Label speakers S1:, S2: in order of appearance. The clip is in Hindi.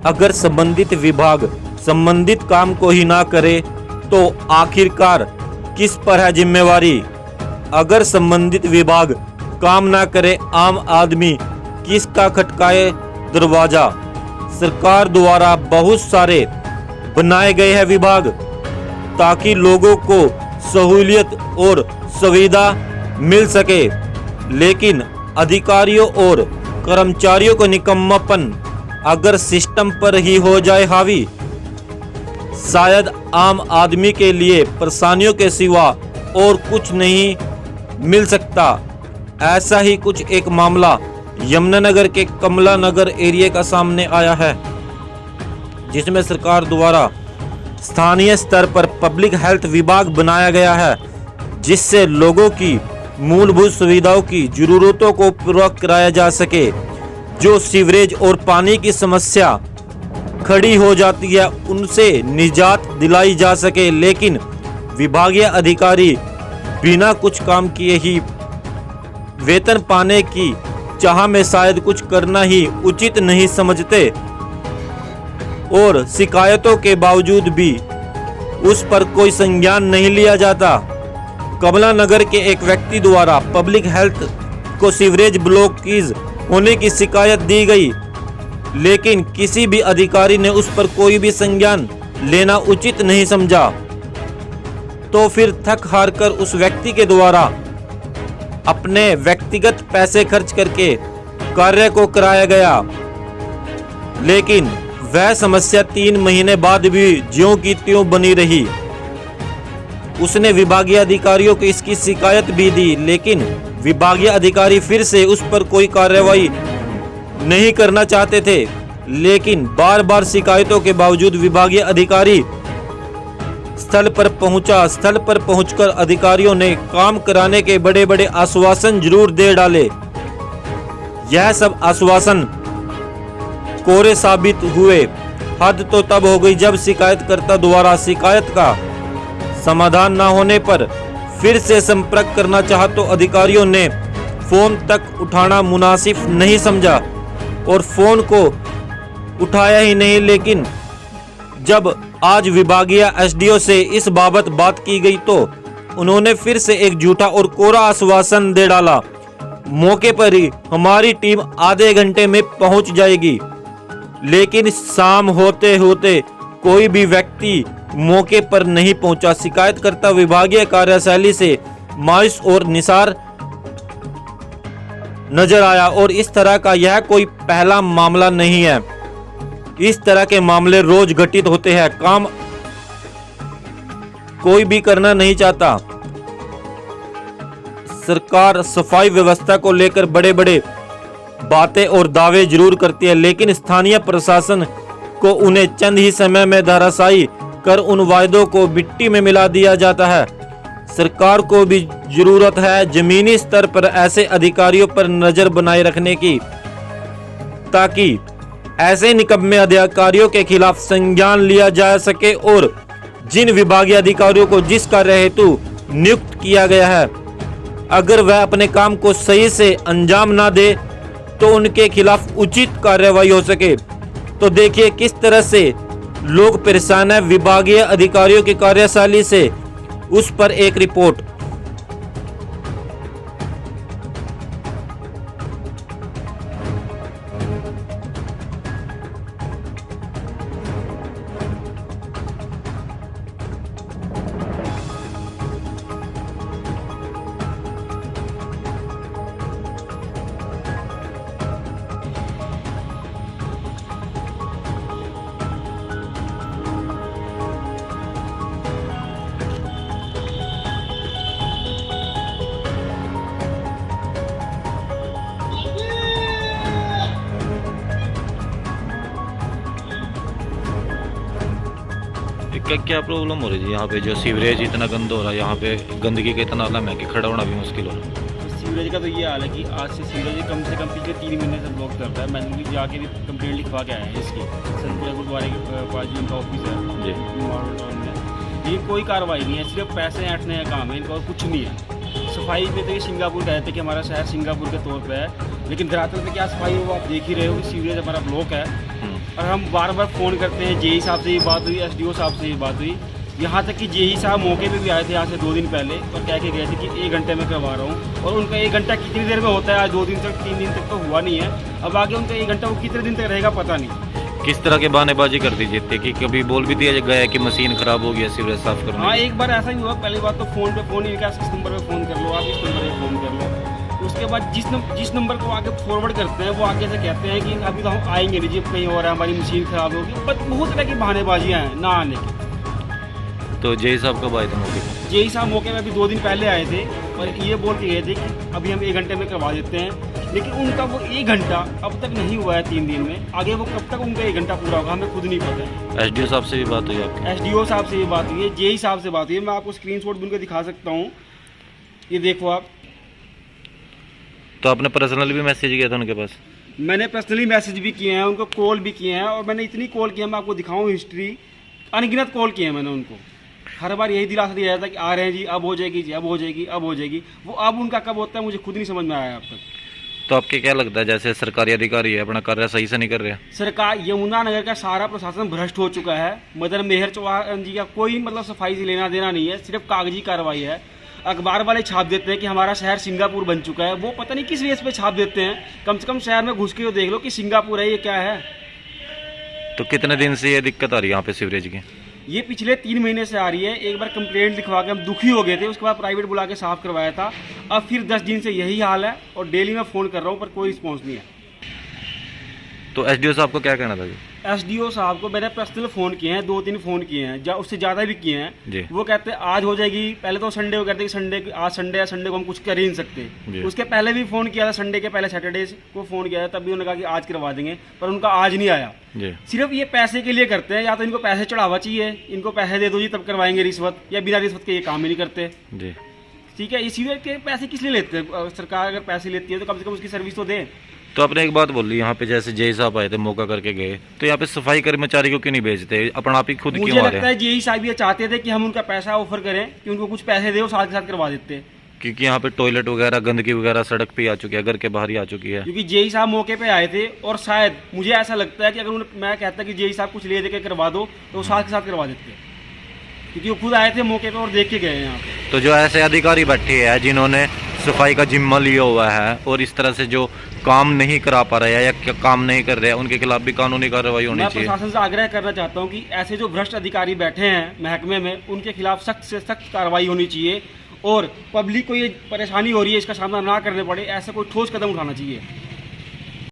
S1: अगर संबंधित विभाग संबंधित काम को ही ना करे तो आखिरकार किस पर है जिम्मेवारी। अगर संबंधित विभाग काम ना करे, आम आदमी किसका खटकाए दरवाजा। सरकार द्वारा बहुत सारे बनाए गए हैं विभाग ताकि लोगों को सहूलियत और सुविधा मिल सके, लेकिन अधिकारियों और कर्मचारियों को निकम्मापन अगर सिस्टम पर ही हो जाए हावी, शायद आम आदमी के लिए परेशानियों के सिवा और कुछ नहीं मिल सकता। ऐसा ही कुछ एक मामला यमुनानगर के कमला नगर एरिया का सामने आया है, जिसमें सरकार द्वारा स्थानीय स्तर पर पब्लिक हेल्थ विभाग बनाया गया है, जिससे लोगों की मूलभूत सुविधाओं की जरूरतों को पूरा कराया जा सके। जो सीवरेज और पानी की समस्या खड़ी हो जाती है उनसे निजात दिलाई जा सके, लेकिन विभागीय अधिकारी बिना कुछ काम किए ही वेतन पाने की चाह में शायद कुछ करना ही उचित नहीं समझते और शिकायतों के बावजूद भी उस पर कोई संज्ञान नहीं लिया जाता। कमला नगर के एक व्यक्ति द्वारा पब्लिक हेल्थ को सीवरेज ब्लॉकेज होने की शिकायत दी गई, लेकिन किसी भी अधिकारी ने उस पर कोई भी संज्ञान लेना उचित नहीं समझा। तो फिर थक हार कर उस व्यक्ति के द्वारा अपने व्यक्तिगत पैसे खर्च करके कार्य को कराया गया, लेकिन वह समस्या 3 महीने बाद भी ज्यों की त्यों बनी रही। उसने विभागीय अधिकारियों को इसकी शिकायत भी दी, लेकिन विभागीय अधिकारी फिर से उस पर कोई कार्रवाई नहीं करना चाहते थे। लेकिन बार बार शिकायतों के बावजूद विभागीय अधिकारी स्थल पर पहुंचकर अधिकारियों ने काम कराने के बड़े बड़े आश्वासन जरूर दे डाले। यह सब आश्वासन कोरे साबित हुए। हद तो तब हो गई जब शिकायतकर्ता द्वारा शिकायत का समाधान न होने पर फिर से संपर्क करना चाहा तो अधिकारियों ने फोन तक उठाना मुनासिब नहीं समझा और फोन को उठाया ही नहीं। लेकिन जब आज विभागीय एसडीओ से इस बाबत बात की गई तो उन्होंने फिर से एक झूठा और कोरा आश्वासन दे डाला, मौके पर ही हमारी टीम आधे घंटे में पहुंच जाएगी। लेकिन शाम होते होते कोई भी व्यक्ति मौके पर नहीं पहुंचा। शिकायतकर्ता विभागीय कार्यशैली से मायूस और निसार नजर आया और इस तरह का यह कोई पहला मामला नहीं है। इस तरह के मामले रोज घटित होते हैं। काम कोई भी करना नहीं चाहता। सरकार सफाई व्यवस्था को लेकर बड़े बड़े बातें और दावे जरूर करती है, लेकिन स्थानीय प्रशासन को उन्हें चंद ही समय में धराशायी कर उन वायदों को मिट्टी में मिला दिया जाता है। सरकार को भी जरूरत है जमीनी स्तर पर ऐसे अधिकारियों पर नजर बनाए रखने की, ताकि ऐसे निकम्मे अधिकारियों के खिलाफ संज्ञान लिया जा सके और जिन विभागीय अधिकारियों को जिस कार्य हेतु नियुक्त किया गया है, अगर वह अपने काम को सही से अंजाम ना दे तो उनके खिलाफ उचित कार्रवाई हो सके। तो देखिए किस तरह से लोग परेशान है विभागीय अधिकारियों की कार्यशैली से। उस पर एक रिपोर्ट।
S2: क्या क्या प्रॉब्लम हो रही है यहाँ पे? जो सीवरेज इतना गंदा हो रहा है, यहाँ पे गंदगी का इतना आलम है कि खड़ा होना भी मुश्किल हो रहा है।
S3: सीवरेज का तो ये हाल है कि आज से सीवरेज कम से कम पिछले 3 महीने से ब्लॉक करता है। मैंने भी जाके भी कंप्लेंट लिखवा के आए हैं इसकी। संतपुरा गुरुद्वारे के पास जी उनका ऑफिस है
S2: जी,
S3: मॉडल टाउन में। ये कोई कार्रवाई नहीं है, सिर्फ पैसे ऐंठने का काम है इनका और कुछ नहीं है। सफाई पे तो ये सिंगापुर कहते हैं कि हमारा शहर सिंगापुर के तौर पर है, लेकिन धरातल पे क्या सफाई हो आप देख ही रहे हो कि सीवरेज हमारा ब्लॉक है। और हम बार बार फ़ोन करते हैं। जेई साहब से ये बात हुई, एसडीओ साहब से ये बात हुई, यहाँ तक कि जेई साहब मौके पे भी आए थे यहाँ से 2 दिन पहले और कह के गए थे कि 1 घंटे में करवा रहा हूँ। और उनका 1 घंटा कितनी देर में होता है? आज 2 दिन तक 3 दिन तक तो हुआ नहीं है। अब आगे उनका 1 घंटा वो कितने दिन तक रहेगा पता नहीं।
S2: किस तरह के बहानेबाजी कर दी जाती है कि कभी बोल भी दिया गया है कि मशीन खराब हो गया सीवरेज साफ करने
S3: हाँ,
S2: की?
S3: एक बार ऐसा ही हुआ। पहली बात तो फ़ोन पे फ़ोन ही क्या, इस नंबर पे फ़ोन कर लो, आप इस नंबर पे फ़ोन कर लो। उसके बाद जिस नंबर को आगे फॉरवर्ड करते हैं वो आगे से कहते हैं कि अभी तो हम आएंगे नहीं जी, कहीं और है, हमारी मशीन ख़राब होगी। बट बहुत तरह की बहानेबाजियाँ हैं ना आने की।
S2: तो जेई साहब कब आए थे मौके पर?
S3: जेई साहब मौके में अभी 2 दिन पहले आए थे और ये बोल के गए थे कि अभी हम 1 घंटे में करवा देते हैं। लेकिन उनका वो 1 घंटा अब तक नहीं हुआ है 3 दिन में। आगे वो कब तक उनका 1 घंटा पूरा होगा हमें खुद नहीं पता है।
S2: एसडीओ साहब से भी बात हुई आपकी?
S3: एसडीओ साहब से ये बात हुई है, जेई साहब से बात हुई है। मैं आपको स्क्रीनशॉट भी उनका दिखा सकता हूँ, ये देखो आप।
S2: तो आपने पर्सनली भी मैसेज किया था उनके पास?
S3: मैंने पर्सनली मैसेज भी किए हैं, उनको कॉल भी किए हैं। और मैंने इतनी कॉल किया, मैं आपको दिखाऊँ हिस्ट्री, अनगिनत कॉल किए हैं मैंने उनको। हर बार यही दिलासा दिया जाता है कि आ रहे हैं जी, अब हो जाएगी जी, अब हो जाएगी, अब हो जाएगी। वो अब उनका कब होता है मुझे खुद नहीं समझ में आया अब तक।
S2: तो आपके क्या लगता है, जैसे सरकारी अधिकारी है अपना कार्य सही से नहीं कर रहे हैं?
S3: सरकार, यमुनानगर का सारा प्रशासन भ्रष्ट हो चुका है। मदन मेहर चौहान जी का कोई मतलब सफाई से लेना देना नहीं है, सिर्फ कागजी कार्रवाई है। अखबार वाले छाप देते हैं कि हमारा शहर सिंगापुर बन चुका है। वो पता नहीं किस बेस पे छाप देते हैं। कम से कम शहर में घुस के तो देख लो कि सिंगापुर है, ये क्या है।
S2: तो कितने दिन से ये दिक्कत आ रही है यहाँ पे सीवरेज की?
S3: ये पिछले 3 महीने से आ रही है। एक बार कंप्लेंट लिखवा के हम दुखी हो गए थे, उसके बाद प्राइवेट बुला के साफ करवाया था। अब फिर 10 दिन से यही हाल है और डेली मैं फ़ोन कर रहा हूँ पर कोई रिस्पॉन्स नहीं है।
S2: तो एसडीओ साहब को क्या कहना था जी?
S3: एसडीओ साहब को मैंने पर्सनल फ़ोन किए हैं, 2-3 फ़ोन किए हैं, उससे ज़्यादा भी किए
S2: जी।
S3: हैं। वो कहते हैं आज हो जाएगी। पहले तो संडे को कहते हैं कि आज संडे है, संडे को हम कुछ कर ही नहीं
S2: जी।
S3: सकते। उसके पहले भी फ़ोन किया था, संडे के पहले सैटरडे को फ़ोन किया था, तब भी उन्होंने कहा कि आज करवा देंगे, पर उनका आज नहीं आया
S2: जी।
S3: सिर्फ ये पैसे के लिए करते हैं। या तो इनको पैसे चढ़ावा चाहिए, इनको पैसे दे दो जी तब करवाएंगे रिश्वत, या बिना रिश्वत के ये काम ही नहीं करते।
S2: जी
S3: ठीक है, इसी के पैसे किस लिए लेते हैं? सरकार अगर पैसे लेती है तो कम से कम उसकी सर्विस तो दे।
S2: तो आपने एक बात बोली यहाँ पे, जैसे जेई साहब आए थे मौका करके गए, तो यहाँ पे सफाई कर्मचारी को क्यों नहीं भेजते? अपना आप ही खुद
S3: मुझे
S2: क्यों आ
S3: लगता
S2: रहे
S3: है
S2: हैं?
S3: जेई साहब ये चाहते थे कि हम उनका पैसा ऑफर करें, कि उनको कुछ पैसे दे, वो साथ के साथ करवा देते।
S2: क्योंकि यहाँ पे टॉयलेट वगैरह, गंदगी वगैरह सड़क पे आ चुकी है, घर के बाहर ही आ चुकी है।
S3: क्योंकि जेई साहब मौके पे आए थे और शायद मुझे ऐसा लगता है कि अगर मैं कहता कि जेई साहब कुछ ले दे के करवा दो तो वो साथ के साथ करवा देते, क्योंकि वो खुद आए थे मौके पे और देख के गए हैं यहाँ पे।
S2: तो जो ऐसे अधिकारी बैठे हैं जिन्होंने सफाई का जिम्मा लिया हुआ है और इस तरह से जो काम नहीं करा पा रहे हैं या काम नहीं कर रहे हैं, उनके खिलाफ भी कानूनी कार्रवाई होनी
S3: मैं
S2: चाहिए।
S3: प्रशासन से आग्रह करना चाहता हूँ कि ऐसे जो भ्रष्ट अधिकारी बैठे हैं महकमे में, उनके खिलाफ सख्त से सख्त कार्रवाई होनी चाहिए और पब्लिक को ये परेशानी हो रही है इसका सामना ना करने पड़े, ऐसा कोई ठोस कदम उठाना चाहिए।